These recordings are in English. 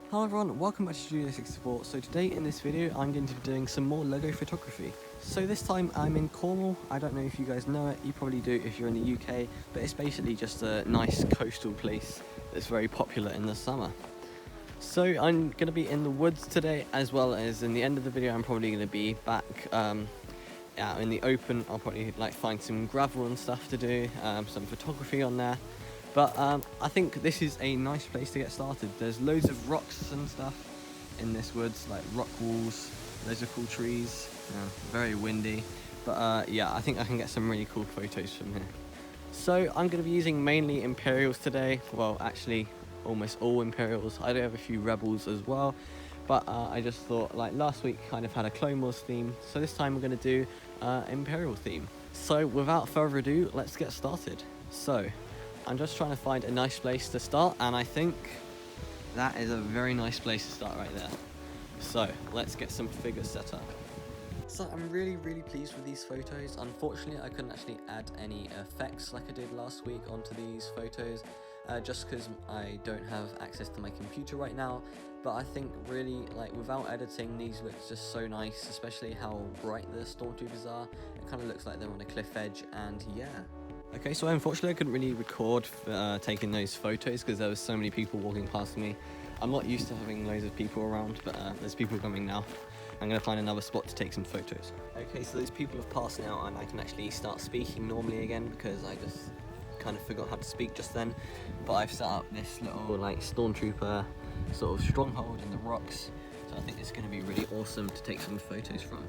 Hello everyone, welcome back to Studio 64. So today in this video I'm going to be doing some more LEGO photography. So this time I'm in Cornwall. I don't know if you guys know it, you probably do if you're in the UK, but it's basically just a nice coastal place that's very popular in the summer. So I'm going to be in the woods today, as well as in the end of the video I'm probably going to be back out in the open. I'll probably find some gravel and stuff to do, some photography on there. But I think this is a nice place to get started. There's loads of rocks and stuff in this woods, like rock walls, loads of cool trees, very windy. But yeah, I think I can get some really cool photos from here. So I'm going to be using mainly Imperials today. Well, actually almost all Imperials. I do have a few Rebels as well. But I just thought, like last week kind of had a Clone Wars theme, so this time we're going to do Imperial theme. So without further ado, let's get started. So I'm just trying to find a nice place to start, and I think that is a very nice place to start right there. So let's get some figures set up. So I'm really pleased with these photos. Unfortunately I couldn't actually add any effects like I did last week onto these photos, just because I don't have access to my computer right now. But I think really, without editing, these look just so nice, especially how bright the stormtroopers are. It kind of looks like they're on a cliff edge, and yeah. Okay, so unfortunately I couldn't really record taking those photos because there was so many people walking past me. I'm not used to having loads of people around, but there's people coming now. I'm going to find another spot to take some photos. Okay, so those people have passed now and I can actually start speaking normally again because I just kind of forgot how to speak just then. But I've set up this little stormtrooper sort of stronghold in the rocks, so I think it's going to be really awesome to take some photos from.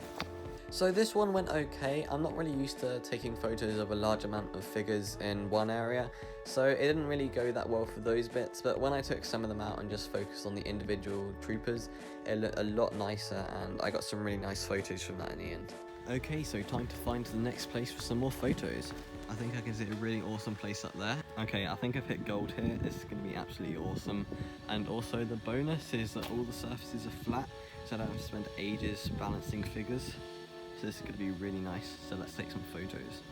So this one went okay. I'm not really used to taking photos of a large amount of figures in one area, so it didn't really go that well for those bits, but when I took some of them out and just focused on the individual troopers, it looked a lot nicer and I got some really nice photos from that in the end. Okay, so time to find the next place for some more photos. I think I can see a really awesome place up there. Okay, I think I've hit gold here. This is going to be absolutely awesome. And also the bonus is that all the surfaces are flat, so I don't have to spend ages balancing figures. So this is going to be really nice, so let's take some photos.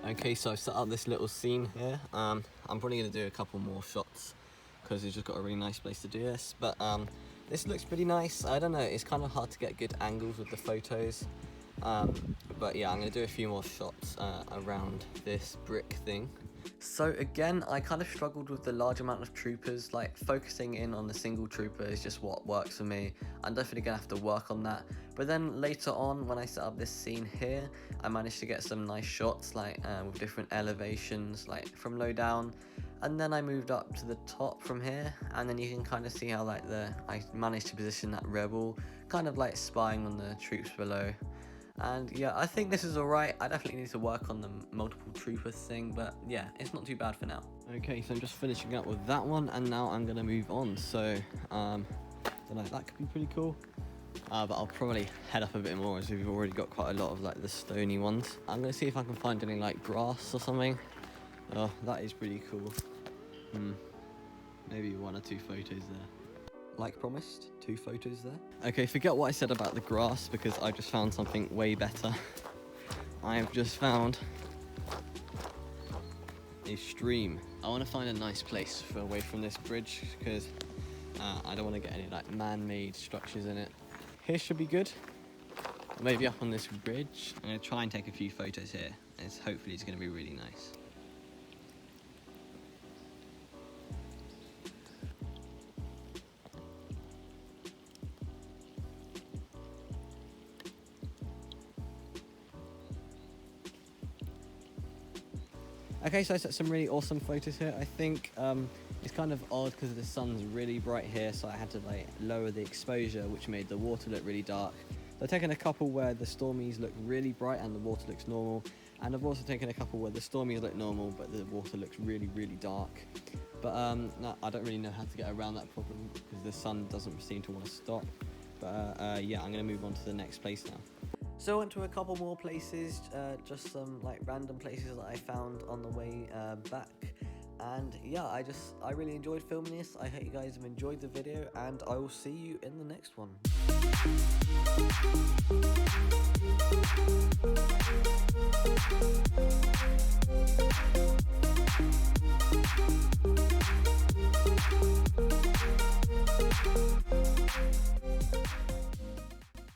Okay, so I've set up this little scene here. I'm probably going to do a couple more shots because we've just got a really nice place to do this. But this looks pretty nice. I don't know, it's kind of hard to get good angles with the photos. But yeah, I'm going to do a few more shots around this brick thing. So again, I kind of struggled with the large amount of troopers. Focusing in on the single trooper is just what works for me. I'm definitely gonna have to work on that. But then later on, when I set up this scene here, I managed to get some nice shots with different elevations, from low down, and then I moved up to the top from here, and then you can kind of see how I managed to position that rebel kind of spying on the troops below. And yeah, I think this is alright. I definitely need to work on the multiple troopers thing, but yeah, it's not too bad for now. Okay, so I'm just finishing up with that one, and now I'm gonna move on. So, don't know, that could be pretty cool. But I'll probably head up a bit more as we've already got quite a lot of the stony ones. I'm gonna see if I can find any grass or something. Oh, that is pretty cool. Maybe one or two photos there. Like promised, 2 photos there. Okay, forget what I said about the grass because I just found something way better. I have just found a stream. I want to find a nice place for away from this bridge because I don't want to get any man-made structures in it. Here should be good. Maybe up on this bridge. I'm going to try and take a few photos here. Hopefully it's going to be really nice. Okay, so I set some really awesome photos here. I think it's kind of odd because the sun's really bright here, so I had to lower the exposure, which made the water look really dark. So I've taken a couple where the stormies look really bright and the water looks normal, and I've also taken a couple where the stormies look normal but the water looks really dark. But no, I don't really know how to get around that problem because the sun doesn't seem to want to stop. But yeah, I'm going to move on to the next place now. So I went to a couple more places, just some random places that I found on the way back. And yeah, I really enjoyed filming this. I hope you guys have enjoyed the video, and I will see you in the next one.